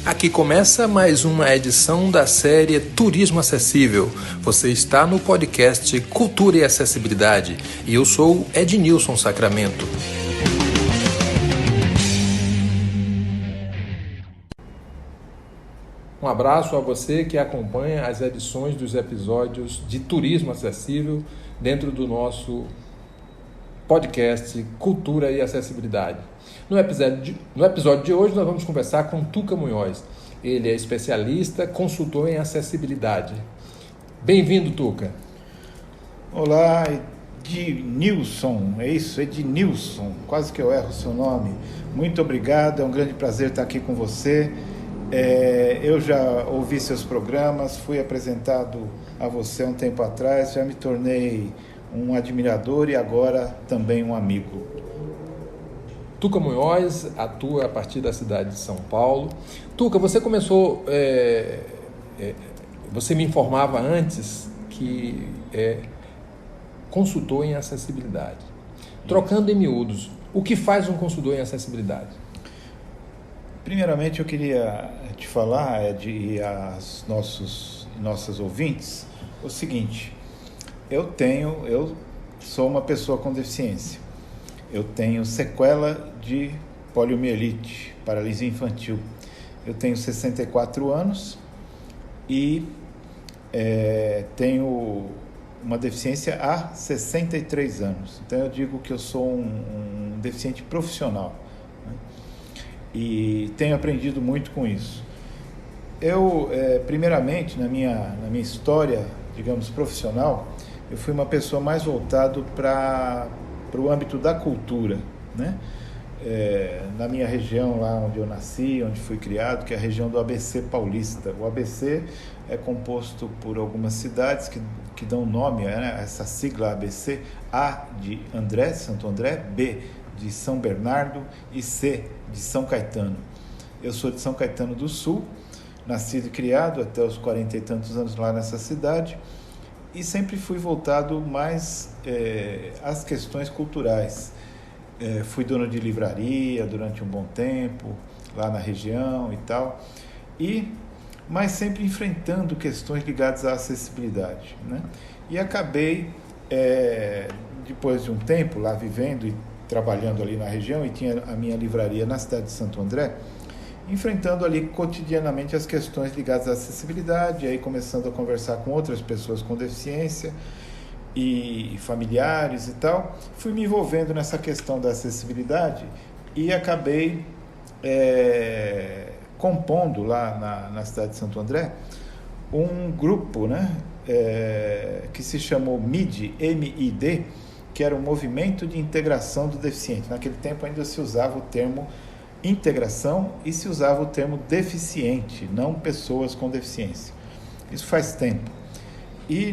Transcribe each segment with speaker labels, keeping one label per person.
Speaker 1: Aqui começa mais uma edição da série Turismo Acessível. Você está no podcast Cultura e Acessibilidade e eu sou Ednilson Sacramento. Um abraço a você que acompanha as edições dos episódios de Turismo Acessível dentro do nosso podcast Cultura e Acessibilidade. No episódio de hoje nós vamos conversar com Tuca Munhoz. Ele é especialista, consultor em acessibilidade. Bem-vindo, Tuca.
Speaker 2: Olá, Ednilson, é isso, Ednilson, quase que eu erro o seu nome. Muito obrigado, é um grande prazer estar aqui com você. Eu já ouvi seus programas, fui apresentado a você um tempo atrás, já me tornei um admirador e agora também um amigo.
Speaker 1: Tuca Munhoz atua a partir da cidade de São Paulo. Tuca, você começou, você me informava antes que é consultor em acessibilidade. Trocando em miúdos, o que faz um consultor em acessibilidade?
Speaker 2: Primeiramente eu queria te falar, Ed, e aos nossos ouvintes, o seguinte: eu sou uma pessoa com deficiência. Eu tenho sequela de poliomielite, paralisia infantil. Eu tenho 64 anos e tenho uma deficiência há 63 anos. Então eu digo que eu sou um deficiente profissional, né? E tenho aprendido muito com isso. Eu, primeiramente, na minha história, digamos, profissional, eu fui uma pessoa mais voltado para o âmbito da cultura, né? Na minha região, lá onde eu nasci, onde fui criado, que é a região do ABC paulista. O ABC é composto por algumas cidades que dão nome a essa sigla ABC: A de André, Santo André; B de São Bernardo e C de São Caetano. Eu sou de São Caetano do Sul, nascido e criado até os 40 e tantos anos lá nessa cidade, e sempre fui voltado mais às questões culturais. Fui dono de livraria durante um bom tempo, lá na região e tal, mas sempre enfrentando questões ligadas à acessibilidade, né? E acabei, depois de um tempo lá vivendo e trabalhando ali na região, e tinha a minha livraria na cidade de Santo André, enfrentando ali cotidianamente as questões ligadas à acessibilidade, aí começando a conversar com outras pessoas com deficiência e familiares e tal, fui me envolvendo nessa questão da acessibilidade e acabei compondo lá na cidade de Santo André um grupo, né, que se chamou MID, M-I-D, que era o Movimento de Integração do Deficiente. Naquele tempo ainda se usava o termo integração e se usava o termo deficiente, não pessoas com deficiência. Isso faz tempo. E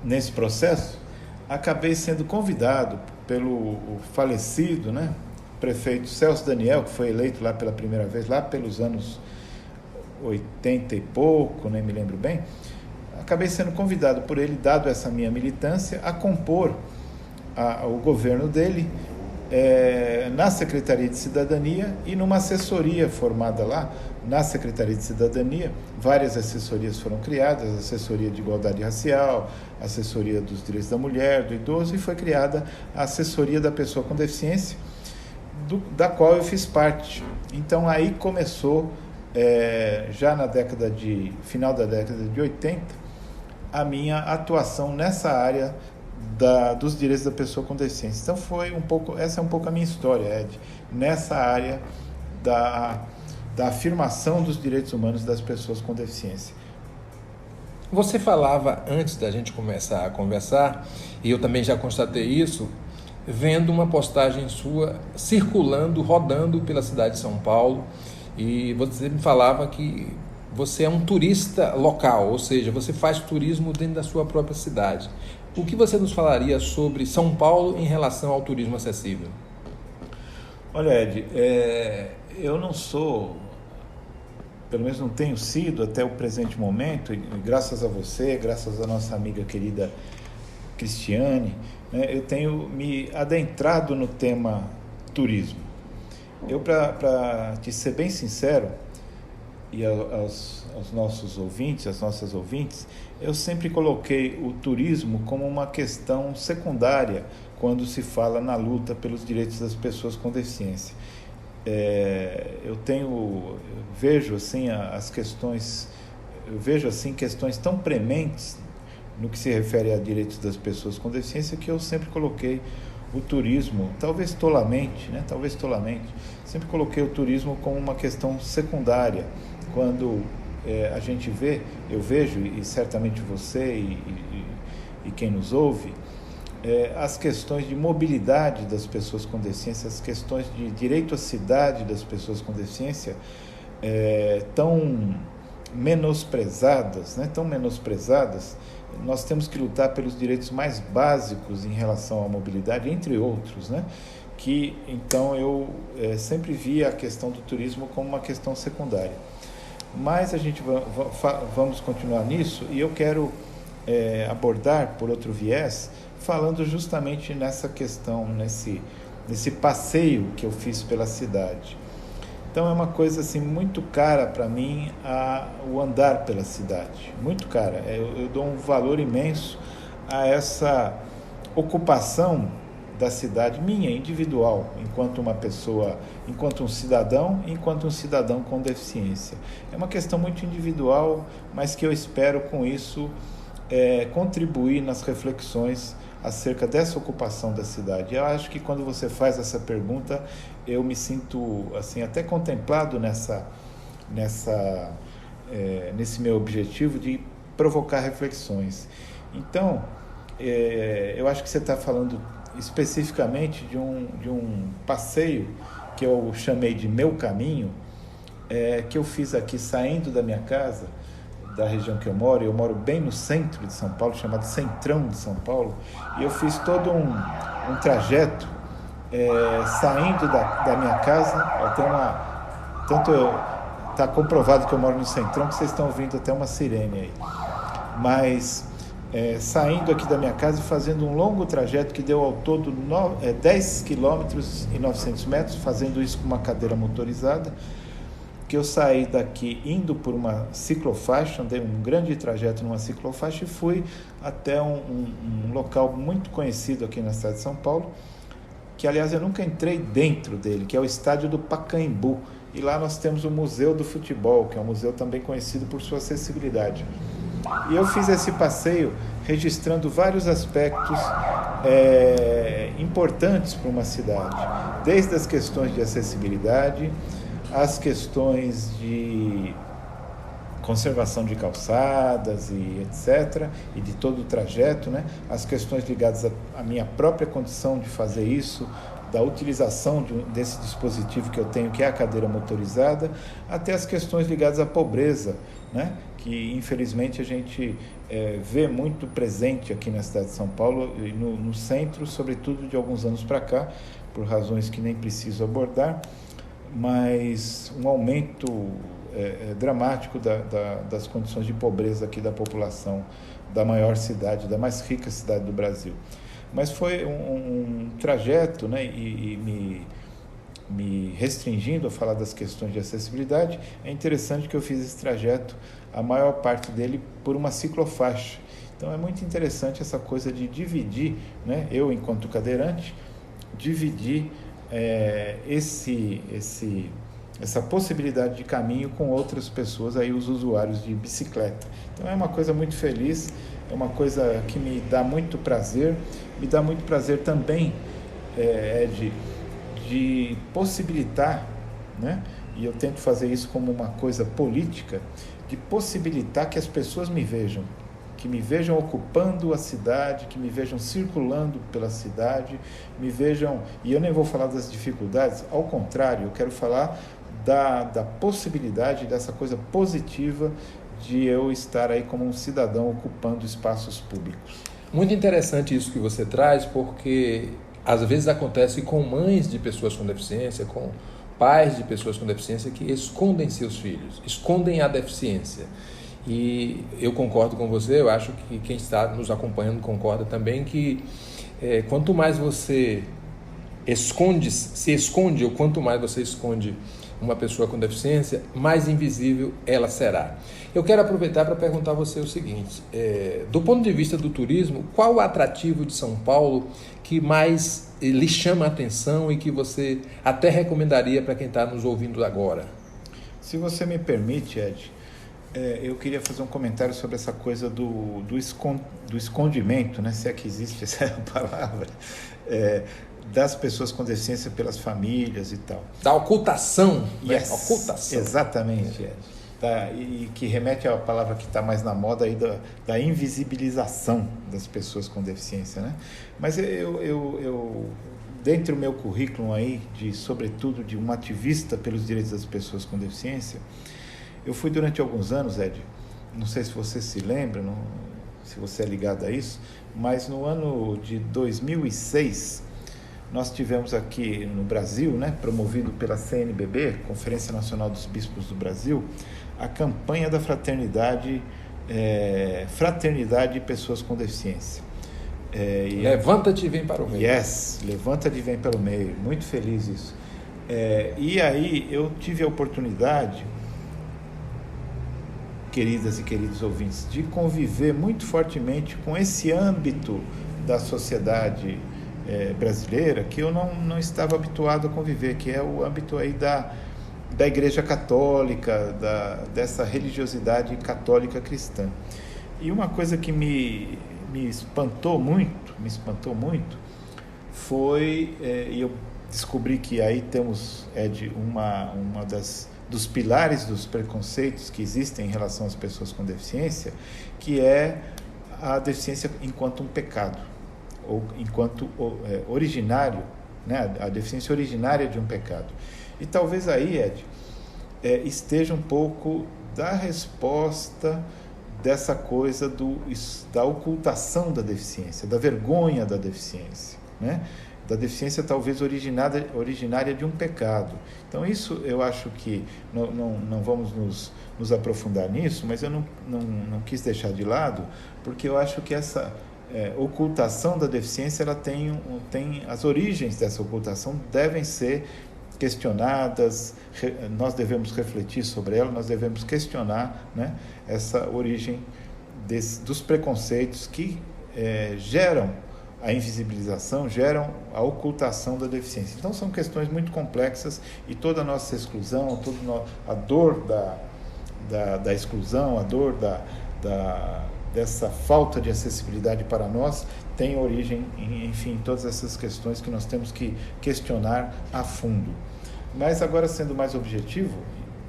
Speaker 2: nesse processo, acabei sendo convidado pelo falecido, né, prefeito Celso Daniel, que foi eleito lá pela primeira vez, lá pelos anos 80 e pouco, nem me lembro bem. Acabei sendo convidado por ele, dado essa minha militância, a compor o governo dele na Secretaria de Cidadania e numa assessoria formada lá na Secretaria de Cidadania. Várias assessorias foram criadas: assessoria de igualdade racial, assessoria dos direitos da mulher, do idoso, e foi criada a assessoria da pessoa com deficiência, da qual eu fiz parte. Então aí começou, já final da década de 80, a minha atuação nessa área dos direitos da pessoa com deficiência. Então essa é um pouco a minha história, Ed, nessa área da afirmação dos direitos humanos das pessoas com deficiência.
Speaker 1: Você falava, antes da gente começar a conversar, e eu também já constatei isso, vendo uma postagem sua circulando, rodando pela cidade de São Paulo, e você me falava que você é um turista local, ou seja, você faz turismo dentro da sua própria cidade. O que você nos falaria sobre São Paulo em relação ao turismo acessível?
Speaker 2: Olha, Ed, eu não sou, pelo menos não tenho sido até o presente momento, e graças a você, graças à nossa amiga querida Cristiane, né, eu tenho me adentrado no tema turismo. Eu, para te ser bem sincero, e aos nossos ouvintes, às nossas ouvintes, eu sempre coloquei o turismo como uma questão secundária quando se fala na luta pelos direitos das pessoas com deficiência. Eu vejo assim questões tão prementes no que se refere a direitos das pessoas com deficiência que eu sempre coloquei o turismo, talvez tolamente, sempre coloquei o turismo como uma questão secundária. Quando eu vejo, e certamente você e quem nos ouve, as questões de mobilidade das pessoas com deficiência, as questões de direito à cidade das pessoas com deficiência, tão menosprezadas, nós temos que lutar pelos direitos mais básicos em relação à mobilidade, entre outros, que então eu sempre via a questão do turismo como uma questão secundária. Mas a gente vamos continuar nisso, e eu quero abordar por outro viés, falando justamente nessa questão, nesse passeio que eu fiz pela cidade. Então é uma coisa assim muito cara para mim o andar pela cidade, muito cara. Eu dou um valor imenso a essa ocupação da cidade minha, individual, enquanto uma pessoa, enquanto um cidadão com deficiência. É uma questão muito individual, mas que eu espero com isso contribuir nas reflexões acerca dessa ocupação da cidade. Eu acho que quando você faz essa pergunta, eu me sinto assim até contemplado nesse meu objetivo de provocar reflexões. Então, eu acho que você está falando especificamente de um passeio que eu chamei de Meu Caminho, que eu fiz aqui saindo da minha casa, da região que eu moro bem no centro de São Paulo, chamado Centrão de São Paulo, e eu fiz todo um trajeto saindo da minha casa. Está comprovado que eu moro no Centrão, que vocês estão ouvindo até uma sirene aí, mas saindo aqui da minha casa e fazendo um longo trajeto que deu ao todo 10 quilômetros e 900 metros, fazendo isso com uma cadeira motorizada, que eu saí daqui indo por uma ciclofaixa, andei um grande trajeto numa ciclofaixa e fui até um local muito conhecido aqui na cidade de São Paulo, que aliás eu nunca entrei dentro dele, que é o estádio do Pacaembu, e lá nós temos o Museu do Futebol, que é um museu também conhecido por sua acessibilidade. E eu fiz esse passeio registrando vários aspectos importantes para uma cidade, desde as questões de acessibilidade, as questões de conservação de calçadas e etc., e de todo o trajeto, as questões ligadas à minha própria condição de fazer isso, da utilização desse dispositivo que eu tenho, que é a cadeira motorizada, até as questões ligadas à pobreza, que infelizmente a gente vê muito presente aqui na cidade de São Paulo e no centro, sobretudo de alguns anos para cá, por razões que nem preciso abordar, mas um aumento dramático das condições de pobreza aqui da população da maior cidade, da mais rica cidade do Brasil. Mas foi um trajeto, e me restringindo a falar das questões de acessibilidade, é interessante que eu fiz esse trajeto, a maior parte dele por uma ciclofaixa. Então é muito interessante essa coisa de dividir, eu enquanto cadeirante, dividir essa possibilidade de caminho com outras pessoas, aí os usuários de bicicleta. Então é uma coisa muito feliz, é uma coisa que me dá muito prazer também, de possibilitar, e eu tento fazer isso como uma coisa política, de possibilitar que as pessoas me vejam ocupando a cidade, que me vejam circulando pela cidade, me vejam, e eu nem vou falar das dificuldades, ao contrário, eu quero falar da possibilidade, dessa coisa positiva de eu estar aí como um cidadão ocupando espaços públicos.
Speaker 1: Muito interessante isso que você traz, porque às vezes acontece com mães de pessoas com deficiência, com pais de pessoas com deficiência que escondem seus filhos, escondem a deficiência. E eu concordo com você, eu acho que quem está nos acompanhando concorda também que quanto mais você se esconde, ou quanto mais você esconde uma pessoa com deficiência, mais invisível ela será. Eu quero aproveitar para perguntar a você o seguinte, do ponto de vista do turismo, qual o atrativo de São Paulo que mais lhe chama a atenção e que você até recomendaria para quem está nos ouvindo agora?
Speaker 2: Se você me permite, Ed, eu queria fazer um comentário sobre essa coisa do escondimento, né? Se é que existe essa palavra, das pessoas com deficiência pelas famílias e tal.
Speaker 1: Da ocultação,
Speaker 2: yes,
Speaker 1: né? Ocultação.
Speaker 2: Exatamente, Ed. Tá, e que remete à palavra que está mais na moda aí da invisibilização das pessoas com deficiência, né? Mas eu dentro do meu currículo aí, sobretudo de um ativista pelos direitos das pessoas com deficiência, eu fui durante alguns anos, Ed, não sei se você se lembra, se você é ligado a isso, mas no ano de 2006, nós tivemos aqui no Brasil, né, promovido pela CNBB, Conferência Nacional dos Bispos do Brasil, a campanha da fraternidade de pessoas com deficiência.
Speaker 1: Levanta-te e vem para o meio.
Speaker 2: Yes, levanta-te e vem para o meio. Muito feliz isso. E aí eu tive a oportunidade, queridas e queridos ouvintes, de conviver muito fortemente com esse âmbito da sociedade brasileira que eu não estava habituado a conviver, que é o âmbito aí da Igreja Católica, dessa religiosidade católica cristã. E uma coisa que me espantou muito foi, e eu descobri que aí temos, Ed, uma dos pilares dos preconceitos que existem em relação às pessoas com deficiência, que é a deficiência enquanto um pecado, ou enquanto originário, né? A deficiência originária de um pecado. E talvez aí, Ed, esteja um pouco da resposta dessa coisa da ocultação da deficiência, da vergonha da deficiência, né? Da deficiência talvez originária de um pecado. Então isso eu acho que não vamos nos aprofundar nisso, mas eu não quis deixar de lado, porque eu acho que essa ocultação da deficiência, ela tem as origens dessa ocultação devem ser questionadas, nós devemos refletir sobre ela, nós devemos questionar, né, essa origem dos preconceitos que geram a invisibilização, geram a ocultação da deficiência. Então são questões muito complexas e toda a nossa exclusão, a dor da exclusão, a dor dessa falta de acessibilidade para nós tem origem, enfim, em todas essas questões que nós temos que questionar a fundo. Mas agora, sendo mais objetivo,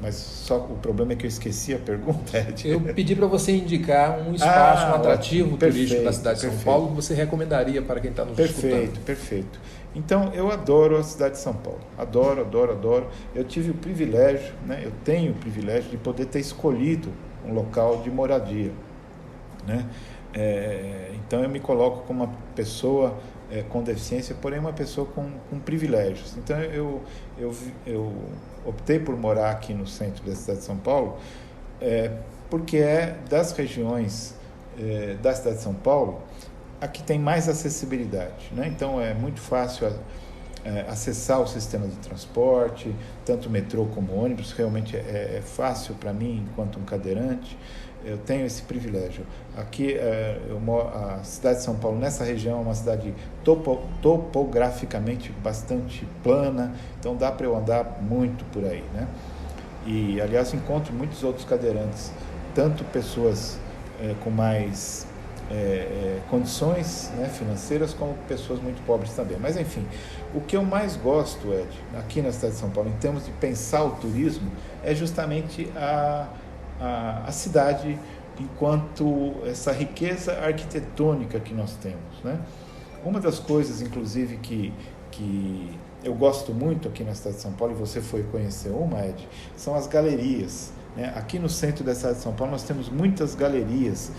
Speaker 2: mas só o problema é que eu esqueci a pergunta, Ed.
Speaker 1: Eu pedi para você indicar um espaço, um atrativo turístico da cidade de São Paulo que você recomendaria para quem está nos escutando.
Speaker 2: Perfeito. Então, eu adoro a cidade de São Paulo. Adoro. Eu tive o privilégio, né? Eu tenho o privilégio de poder ter escolhido um local de moradia, né? Então, eu me coloco como uma pessoa com deficiência, porém uma pessoa com privilégios. Então, eu optei por morar aqui no centro da cidade de São Paulo, porque é das regiões da cidade de São Paulo a que tem mais acessibilidade, né? Então é muito fácil acessar o sistema de transporte, tanto metrô como ônibus, realmente é fácil para mim enquanto um cadeirante. Eu tenho esse privilégio. Aqui, a cidade de São Paulo, nessa região, é uma cidade topograficamente bastante plana, então dá para eu andar muito por aí, né? E, aliás, encontro muitos outros cadeirantes, tanto pessoas com mais condições, né, financeiras, como pessoas muito pobres também. Mas, enfim, o que eu mais gosto, Ed, aqui na cidade de São Paulo, em termos de pensar o turismo, é justamente a cidade enquanto essa riqueza arquitetônica que nós temos, né? Uma das coisas, inclusive, que eu gosto muito aqui na cidade de São Paulo, e você foi conhecer uma, Ed, são as galerias, né? Aqui no centro da cidade de São Paulo nós temos muitas galerias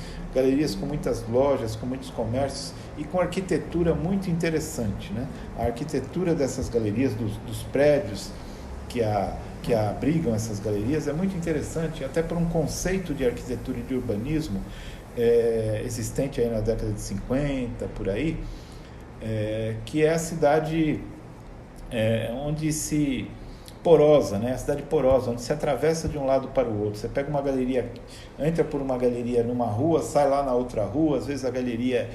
Speaker 2: com muitas lojas, com muitos comércios e com arquitetura muito interessante, né? A arquitetura dessas galerias, dos prédios que abrigam essas galerias é muito interessante, até por um conceito de arquitetura e de urbanismo existente aí na década de 50, por aí, que é a cidade onde se porosa, né? A cidade porosa, onde se atravessa de um lado para o outro. Você pega uma galeria, entra por uma galeria numa rua, sai lá na outra rua, às vezes a galeria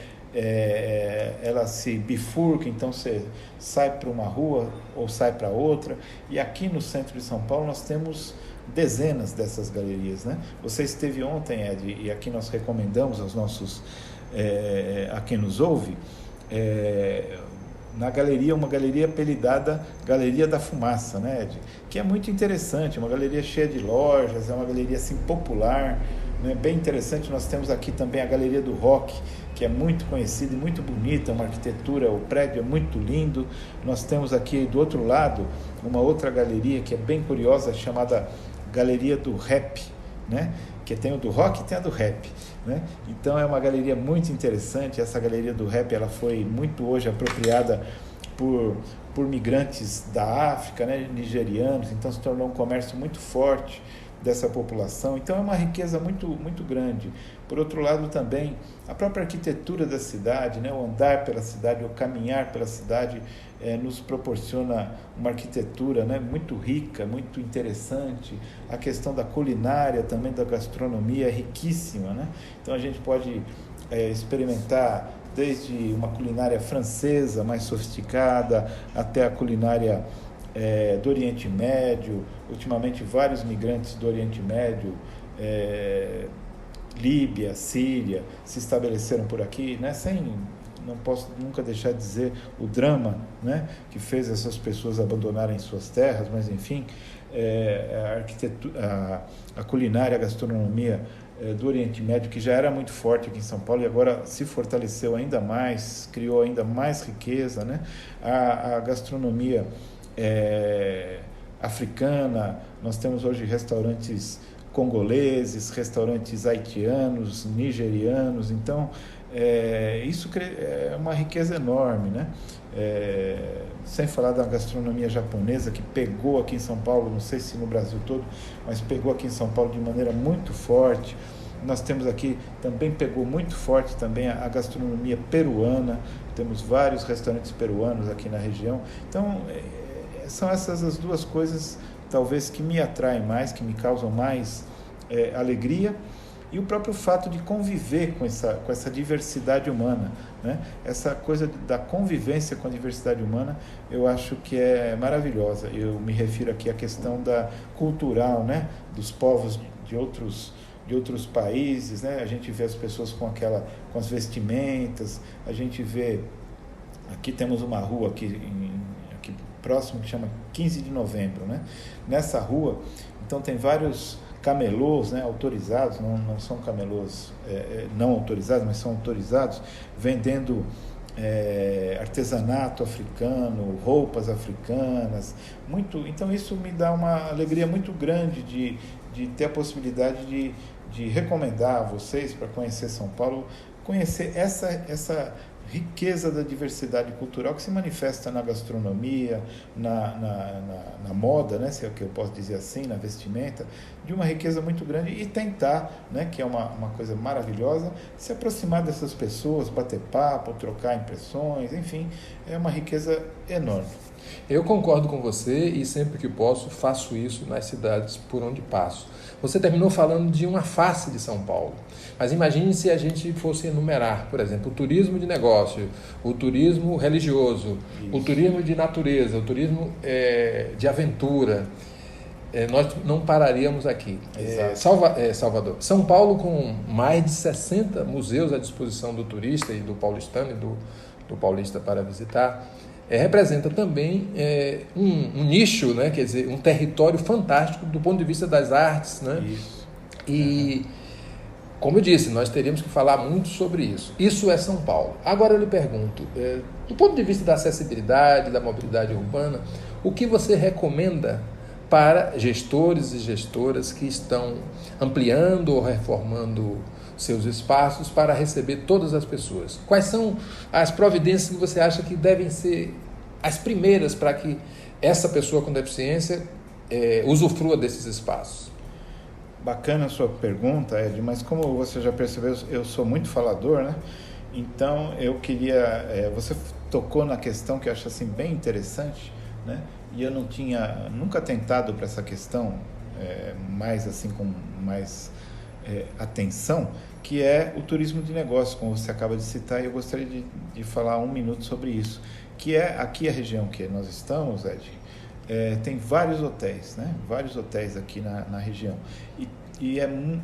Speaker 2: ela se bifurca, então você sai para uma rua ou sai para outra. E aqui no centro de São Paulo nós temos dezenas dessas galerias, né? Você esteve ontem, Ed, e aqui nós recomendamos aos nossos, a quem nos ouve, na galeria, uma galeria apelidada Galeria da Fumaça, né, Ed? Que é muito interessante, uma galeria cheia de lojas, é uma galeria assim popular, né? Bem interessante. Nós temos aqui também a Galeria do Rock, que é muito conhecida e muito bonita, uma arquitetura, o prédio é muito lindo. Nós temos aqui do outro lado uma outra galeria que é bem curiosa, chamada Galeria do Rap, né? Que tem o do rock e tem a do rap, né? Então é uma galeria muito interessante. Essa galeria do rap, ela foi muito hoje apropriada por migrantes da África, né? Nigerianos, então se tornou um comércio muito forte dessa população. Então é uma riqueza muito, muito grande. Por outro lado também, a própria arquitetura da cidade, né? O andar pela cidade, o caminhar pela cidade nos proporciona uma arquitetura, né? Muito rica, muito interessante. A questão da culinária também, da gastronomia é riquíssima, né? Então a gente pode experimentar desde uma culinária francesa mais sofisticada até a culinária do Oriente Médio. Ultimamente vários migrantes do Oriente Médio, Líbia, Síria, se estabeleceram por aqui, né? Não posso nunca deixar de dizer o drama, né? Que fez essas pessoas abandonarem suas terras, mas enfim, a arquitetura, a culinária, a gastronomia do Oriente Médio, que já era muito forte aqui em São Paulo e agora se fortaleceu ainda mais, criou ainda mais riqueza, né? A gastronomia africana, nós temos hoje restaurantes congoleses, restaurantes haitianos, nigerianos. Então isso é uma riqueza enorme, né? Sem falar da gastronomia japonesa, que pegou aqui em São Paulo, não sei se no Brasil todo, mas pegou aqui em São Paulo de maneira muito forte. Nós temos aqui, também pegou muito forte também a gastronomia peruana, temos vários restaurantes peruanos aqui na região. Então são essas as duas coisas talvez que me atraem mais, que me causam mais alegria, e o próprio fato de conviver com essa diversidade humana, né? Essa coisa da convivência com a diversidade humana, eu acho que é maravilhosa. Eu me refiro aqui à questão da cultural, né? Dos povos de outros países, né? A gente vê as pessoas com as vestimentas, a gente vê, aqui temos uma rua aqui próximo que chama 15 de novembro, né? Nessa rua, então tem vários camelôs, né, autorizados, não são camelôs não autorizados, mas são autorizados, vendendo artesanato africano, roupas africanas, então isso me dá uma alegria muito grande de ter a possibilidade de recomendar a vocês para conhecer São Paulo, conhecer essa riqueza da diversidade cultural que se manifesta na gastronomia, na moda, né, se é o que eu posso dizer assim, na vestimenta, de uma riqueza muito grande, e tentar, né, que é uma coisa maravilhosa, se aproximar dessas pessoas, bater papo, trocar impressões, enfim, é uma riqueza enorme.
Speaker 1: Eu concordo com você e sempre que posso faço isso nas cidades por onde passo. Você terminou falando de uma face de São Paulo, mas imagine se a gente fosse enumerar, por exemplo, o turismo de negócio, o turismo religioso, isso, o turismo de natureza, o turismo de aventura. Nós não pararíamos aqui. Salvador. São Paulo, com mais de 60 museus à disposição do turista e do paulistano e do paulista para visitar, representa também um nicho, né? Quer dizer, um território fantástico do ponto de vista das artes, né?
Speaker 2: Isso.
Speaker 1: E, como eu disse, nós teríamos que falar muito sobre isso. Isso é São Paulo. Agora eu lhe pergunto, do ponto de vista da acessibilidade, da mobilidade urbana, o que você recomenda para gestores e gestoras que estão ampliando ou reformando seus espaços para receber todas as pessoas? Quais são as providências que você acha que devem ser as primeiras para que essa pessoa com deficiência usufrua desses espaços?
Speaker 2: Bacana a sua pergunta, Ed, mas como você já percebeu, eu sou muito falador, né? Então eu queria... você tocou na questão que eu acho assim, bem interessante, né? e eu não tinha nunca tentado para essa questão mais assim com mais atenção, que é o turismo de negócios, como você acaba de citar, e eu gostaria de falar um minuto sobre isso, que é aqui a região que nós estamos, Ed, tem vários hotéis, né? Vários hotéis aqui na região,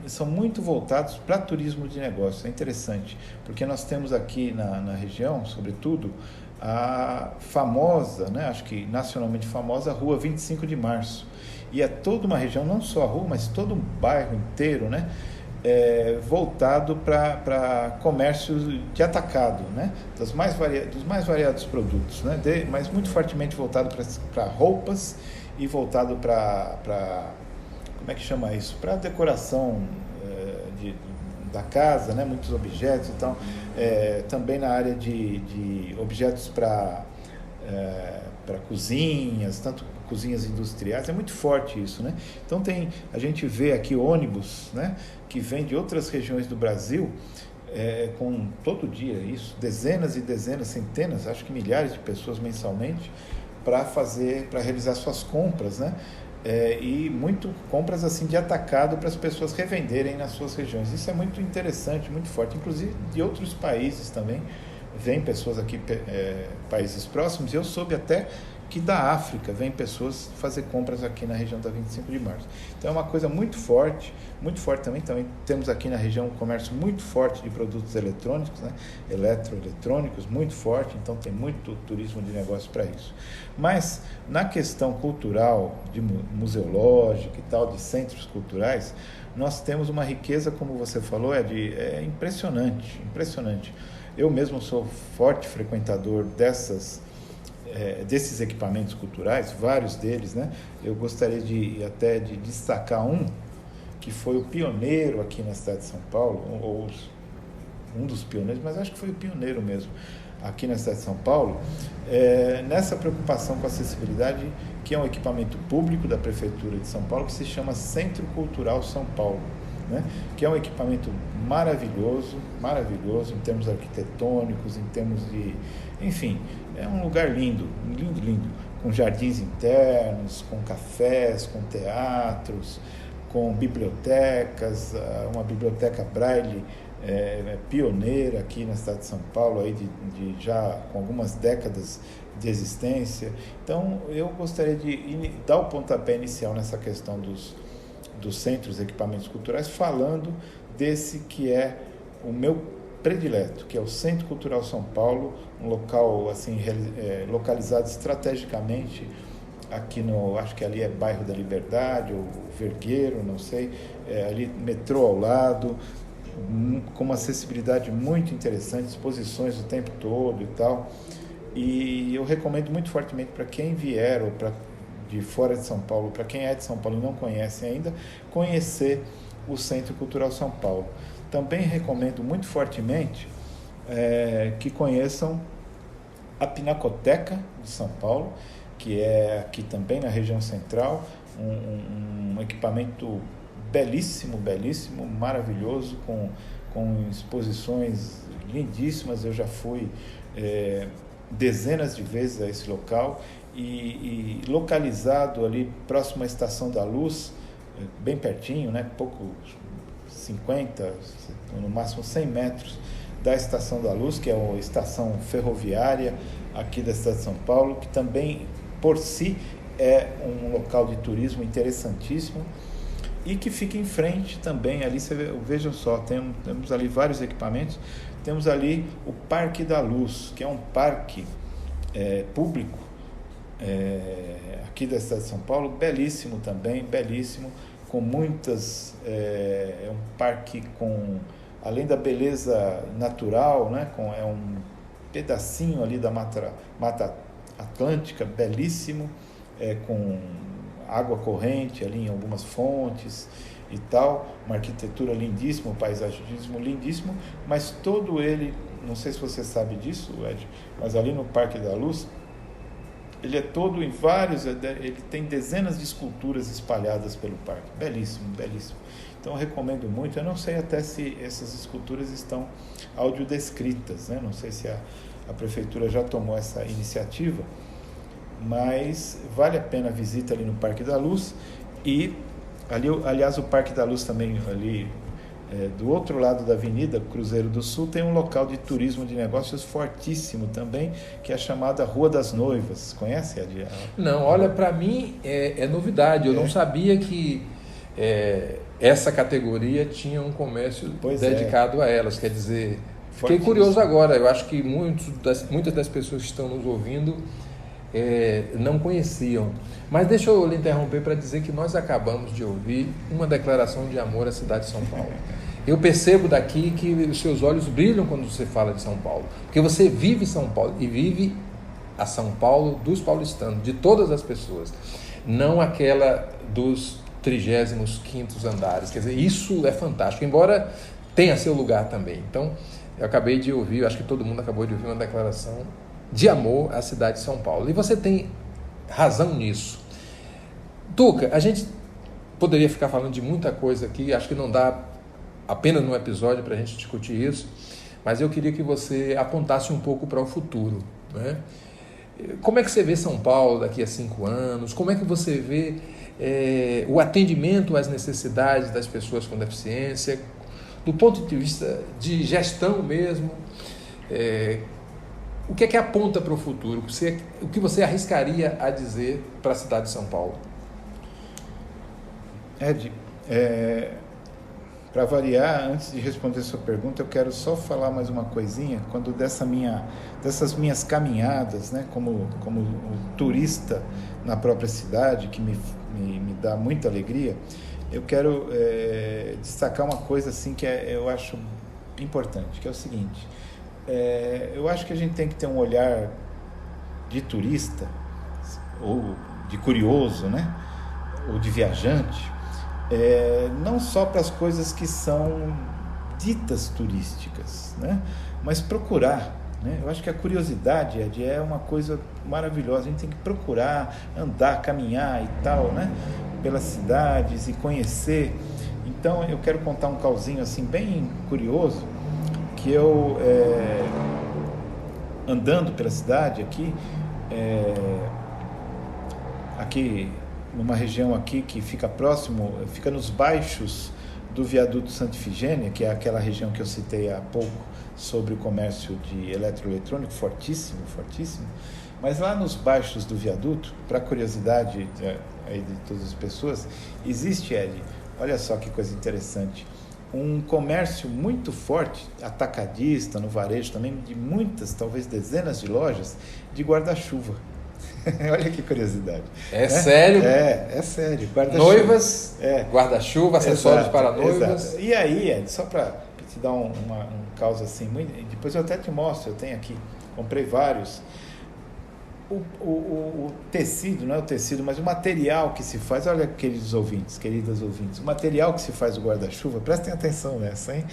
Speaker 2: são muito voltados para turismo de negócios. É interessante, porque nós temos aqui na região, sobretudo, a famosa, né? Acho que nacionalmente famosa, Rua 25 de Março, e é toda uma região, não só a rua, mas todo um bairro inteiro, né? Voltado para comércio de atacado, né? Dos mais variados produtos, né? Mas muito fortemente voltado para roupas e voltado para como é que chama isso? Para decoração da casa, né? Muitos objetos, então também na área de objetos para cozinhas, tanto cozinhas industriais, é muito forte isso, né? Então a gente vê aqui ônibus, né, que vem de outras regiões do Brasil, com todo dia isso, dezenas e dezenas, centenas, acho que milhares de pessoas mensalmente, para realizar suas compras, né? E muito compras assim de atacado para as pessoas revenderem nas suas regiões. Isso é muito interessante, muito forte, inclusive de outros países também. Vêm pessoas aqui, países próximos, e eu soube até que da África vêm pessoas fazer compras aqui na região da 25 de Março. Então é uma coisa muito forte também. Também temos aqui na região um comércio muito forte de produtos eletrônicos, né? Eletroeletrônicos, muito forte, então tem muito turismo de negócio para isso. Mas na questão cultural, museológica e tal, de centros culturais, nós temos uma riqueza, como você falou, é impressionante, impressionante. Eu mesmo sou forte frequentador desses equipamentos culturais, vários deles, né? Eu gostaria até de destacar um que foi o pioneiro aqui na cidade de São Paulo, ou um dos pioneiros, mas acho que foi o pioneiro mesmo aqui na cidade de São Paulo, nessa preocupação com a acessibilidade, que é um equipamento público da Prefeitura de São Paulo, que se chama Centro Cultural São Paulo, né? Que é um equipamento maravilhoso em termos arquitetônicos, em termos de... Enfim, é um lugar lindo, lindo, lindo, com jardins internos, com cafés, com teatros, com bibliotecas, uma biblioteca Braille pioneira aqui na cidade de São Paulo, aí já com algumas décadas de existência. Então, eu gostaria de dar o pontapé inicial nessa questão dos centros, equipamentos culturais, falando desse que é o meu predileto, que é o Centro Cultural São Paulo, um local assim localizado estrategicamente aqui acho que ali é bairro da Liberdade ou Vergueiro, não sei, ali metrô ao lado, com uma acessibilidade muito interessante, exposições o tempo todo e tal. E eu recomendo muito fortemente para quem vier ou de fora de São Paulo, para quem é de São Paulo e não conhece ainda, conhecer o Centro Cultural São Paulo. Também recomendo muito fortemente que conheçam a Pinacoteca de São Paulo, que é aqui também na região central, um equipamento belíssimo, belíssimo, maravilhoso, com exposições lindíssimas. Eu já fui dezenas de vezes a esse local, e localizado ali próximo à Estação da Luz, bem pertinho, né? Pouco, 50, no máximo 100 metros da Estação da Luz, que é uma estação ferroviária aqui da cidade de São Paulo, que também, por si, é um local de turismo interessantíssimo, e que fica em frente também, ali, vejam só, temos ali vários equipamentos. Temos ali o Parque da Luz, que é um parque público aqui da cidade de São Paulo, belíssimo também, belíssimo, com muitas... é um parque com, além da beleza natural, né, é um pedacinho ali da Mata Atlântica, belíssimo, com água corrente ali em algumas fontes e tal, uma arquitetura lindíssima, um paisagismo lindíssimo, mas todo ele, não sei se você sabe disso, Ed, mas ali no Parque da Luz, ele é todo em vários, ele tem dezenas de esculturas espalhadas pelo parque, belíssimo, belíssimo. Então eu recomendo muito. Eu não sei até se essas esculturas estão audiodescritas, né? Não sei se a prefeitura já tomou essa iniciativa, mas vale a pena a visita ali no Parque da Luz. E ali, aliás, o Parque da Luz também, ali do outro lado da avenida, Cruzeiro do Sul, tem um local de turismo de negócios fortíssimo também, que é a chamada Rua das Noivas. Conhece, Adi?
Speaker 1: Não, olha, para mim é novidade. Eu não sabia que essa categoria tinha um comércio dedicado a elas. Quer dizer, fiquei curioso agora. Eu acho que muitas das pessoas que estão nos ouvindo não conheciam. Mas deixa eu lhe interromper para dizer que nós acabamos de ouvir uma declaração de amor à cidade de São Paulo. Eu percebo daqui que os seus olhos brilham quando você fala de São Paulo, porque você vive São Paulo e vive a São Paulo dos paulistanos, de todas as pessoas, não aquela dos 35º andares. Quer dizer, isso é fantástico, embora tenha seu lugar também. Então, eu acabei de ouvir, acho que todo mundo acabou de ouvir uma declaração de amor à cidade de São Paulo. E você tem razão nisso. Tuca, a gente poderia ficar falando de muita coisa aqui, acho que não dá apenas num episódio para a gente discutir isso, mas eu queria que você apontasse um pouco para o futuro, né? Como é que você vê São Paulo daqui a 5 anos? Como é que você vê o atendimento às necessidades das pessoas com deficiência, do ponto de vista de gestão mesmo? O que é que aponta para o futuro? O que você arriscaria a dizer para a cidade de São Paulo?
Speaker 2: Ed, para variar, antes de responder a sua pergunta, eu quero só falar mais uma coisinha. Quando dessas minhas caminhadas, né, como turista na própria cidade, que me dá muita alegria, eu quero destacar uma coisa assim que eu acho importante, que é o seguinte: eu acho que a gente tem que ter um olhar de turista, ou de curioso, né, ou de viajante, não só para as coisas que são ditas turísticas, né, mas procurar, né? Eu acho que a curiosidade é uma coisa maravilhosa. A gente tem que procurar andar, caminhar e tal, né, pelas cidades e conhecer. Então eu quero contar um causinho assim bem curioso, que eu andando pela cidade aqui numa região aqui que fica fica nos baixos do viaduto Santa Ifigênia, que é aquela região que eu citei há pouco sobre o comércio de eletroeletrônico, fortíssimo, mas lá nos baixos do viaduto, para curiosidade aí de todas as pessoas, existe, Ed, olha só que coisa interessante, um comércio muito forte, atacadista, no varejo também, de muitas, talvez dezenas de lojas, de guarda-chuva. Olha que curiosidade.
Speaker 1: Sério?
Speaker 2: É sério.
Speaker 1: Noivas, guarda-chuva, acessórios para noivas.
Speaker 2: Exato. E aí, Ed, só para te dar um caos assim, depois eu até te mostro, eu tenho aqui, comprei vários. O tecido, não é o tecido, mas o material que se faz, olha, queridas ouvintes, o material que se faz do guarda-chuva, prestem atenção nessa, hein?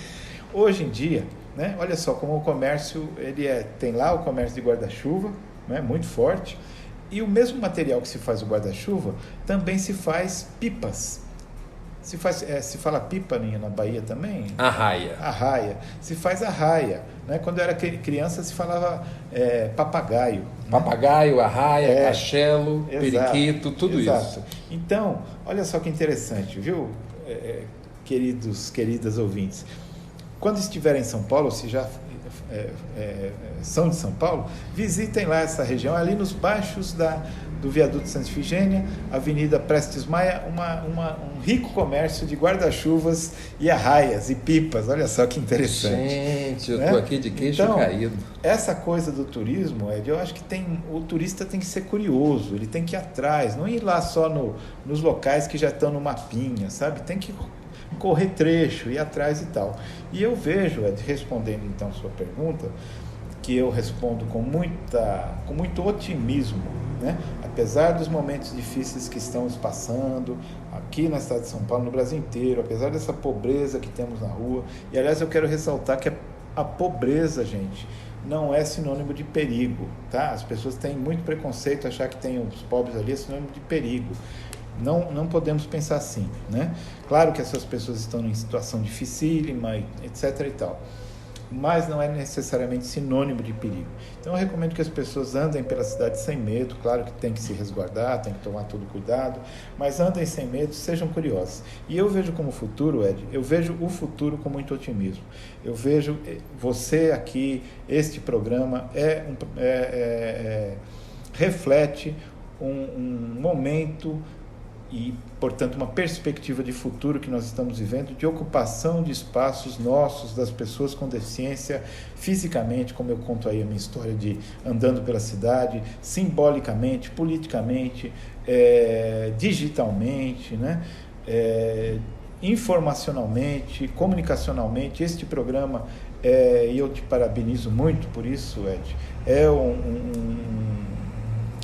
Speaker 2: Hoje em dia, né, olha só como o comércio, tem lá o comércio de guarda-chuva, né, muito forte, e o mesmo material que se faz o guarda-chuva, também se faz pipas. Se fala pipa na Bahia também? Arraia. Se faz arraia. Né? Quando eu era criança se falava papagaio.
Speaker 1: Papagaio, né? Arraia, cachelo, periquito, tudo isso.
Speaker 2: Então, olha só que interessante, viu, queridas ouvintes. Quando estiverem em São Paulo, se já são de São Paulo, visitem lá essa região, ali nos baixos do viaduto Santa Ifigênia, Avenida Prestes Maia, um rico comércio de guarda-chuvas e arraias e pipas. Olha só que interessante.
Speaker 1: Gente, eu estou aqui de queixo caído.
Speaker 2: Essa coisa do turismo, Ed, eu acho que o turista tem que ser curioso, ele tem que ir atrás, não ir lá só nos locais que já estão no mapinha, sabe? Tem que correr trecho, ir atrás e tal. E eu vejo, Ed, respondendo então sua pergunta, que eu respondo com muito otimismo, né? Apesar dos momentos difíceis que estamos passando aqui na cidade de São Paulo, no Brasil inteiro, apesar dessa pobreza que temos na rua, e aliás eu quero ressaltar que a pobreza, gente, não é sinônimo de perigo, tá? As pessoas têm muito preconceito, achar que tem os pobres ali é sinônimo de perigo. Não podemos pensar assim, né? Claro que essas pessoas estão em situação dificílima, etc. e tal. mas não é necessariamente sinônimo de perigo. Então eu recomendo que as pessoas andem pela cidade sem medo, claro que tem que se resguardar, tem que tomar todo cuidado, mas andem sem medo, sejam curiosos. E eu vejo como futuro, Ed, eu vejo o futuro com muito otimismo. Eu vejo você aqui, este programa reflete um momento e, portanto, uma perspectiva de futuro que nós estamos vivendo, de ocupação de espaços nossos, das pessoas com deficiência, fisicamente, como eu conto aí a minha história de andando pela cidade, simbolicamente, politicamente, digitalmente, né? Informacionalmente, comunicacionalmente. Este programa, e eu te parabenizo muito por isso, Ed,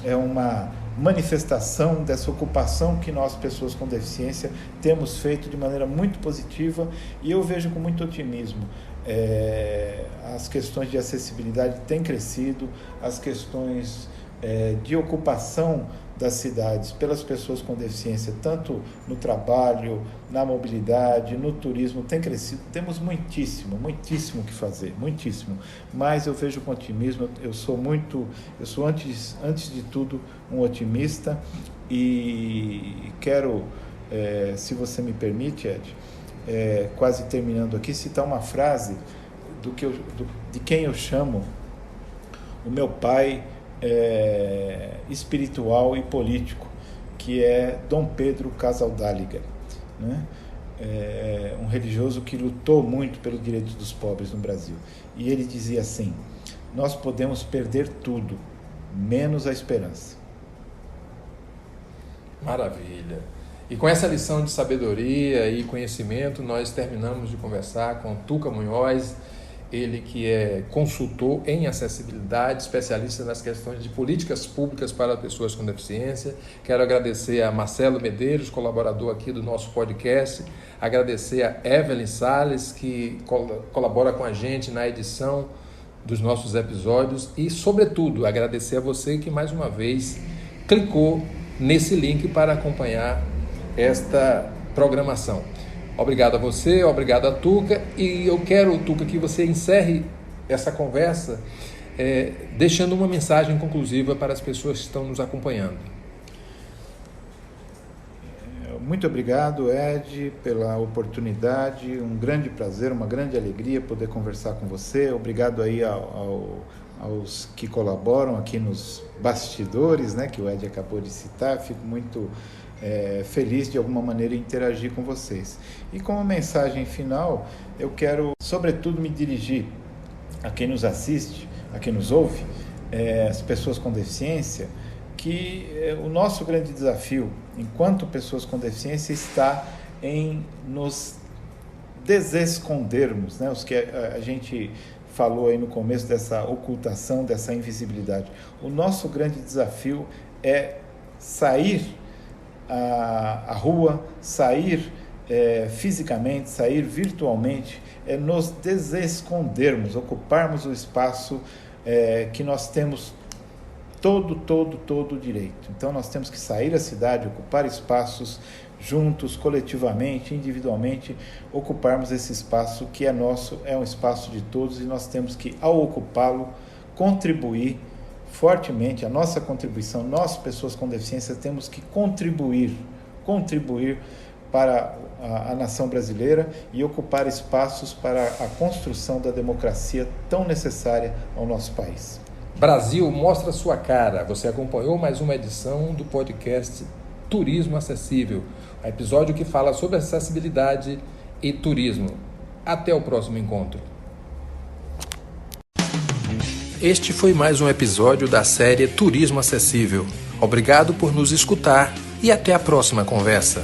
Speaker 2: é uma manifestação dessa ocupação que nós, pessoas com deficiência, temos feito de maneira muito positiva, e eu vejo com muito otimismo. As questões de acessibilidade têm crescido, as questões de ocupação das cidades pelas pessoas com deficiência, tanto no trabalho, na mobilidade, no turismo, tem crescido. Temos muitíssimo que fazer, muitíssimo. Mas eu vejo com otimismo. Eu sou antes de tudo um otimista, e quero, se você me permite, Ed, quase terminando aqui, citar uma frase de quem eu chamo o meu pai espiritual e político, que é Dom Pedro Casaldáliga, né? Um religioso que lutou muito pelos direitos dos pobres no Brasil. E ele dizia assim: nós podemos perder tudo, menos a esperança.
Speaker 1: Maravilha! E com essa lição de sabedoria e conhecimento, nós terminamos de conversar com Tuca Munhoz, ele que é consultor em acessibilidade, especialista nas questões de políticas públicas para pessoas com deficiência. Quero agradecer a Marcelo Medeiros, colaborador aqui do nosso podcast, agradecer a Evelyn Salles, que colabora com a gente na edição dos nossos episódios, e, sobretudo, agradecer a você que mais uma vez clicou nesse link para acompanhar esta programação. Obrigado a você, obrigado a Tuca, e eu quero, Tuca, que você encerre essa conversa deixando uma mensagem conclusiva para as pessoas que estão nos acompanhando.
Speaker 2: Muito obrigado, Ed, pela oportunidade, um grande prazer, uma grande alegria poder conversar com você. Obrigado aí aos que colaboram aqui nos bastidores, né, que o Ed acabou de citar. Fico muito feliz de alguma maneira interagir com vocês. E como mensagem final, eu quero sobretudo me dirigir a quem nos assiste, a quem nos ouve, as pessoas com deficiência, que o nosso grande desafio enquanto pessoas com deficiência está em nos desescondermos, né? Os que a gente falou aí no começo dessa ocultação, dessa invisibilidade. O nosso grande desafio é sair à rua, sair fisicamente, sair virtualmente, nos desescondermos, ocuparmos o espaço que nós temos todo o direito. Então nós temos que sair à cidade, ocupar espaços juntos, coletivamente, individualmente, ocuparmos esse espaço que é nosso, é um espaço de todos, e nós temos que, ao ocupá-lo, contribuir fortemente. A nossa contribuição, nós, pessoas com deficiência, temos que contribuir para a nação brasileira e ocupar espaços para a construção da democracia tão necessária ao nosso país.
Speaker 1: Brasil, mostra sua cara. Você acompanhou mais uma edição do podcast Turismo Acessível, um episódio que fala sobre acessibilidade e turismo. Até o próximo encontro. Este foi mais um episódio da série Turismo Acessível. Obrigado por nos escutar e até a próxima conversa.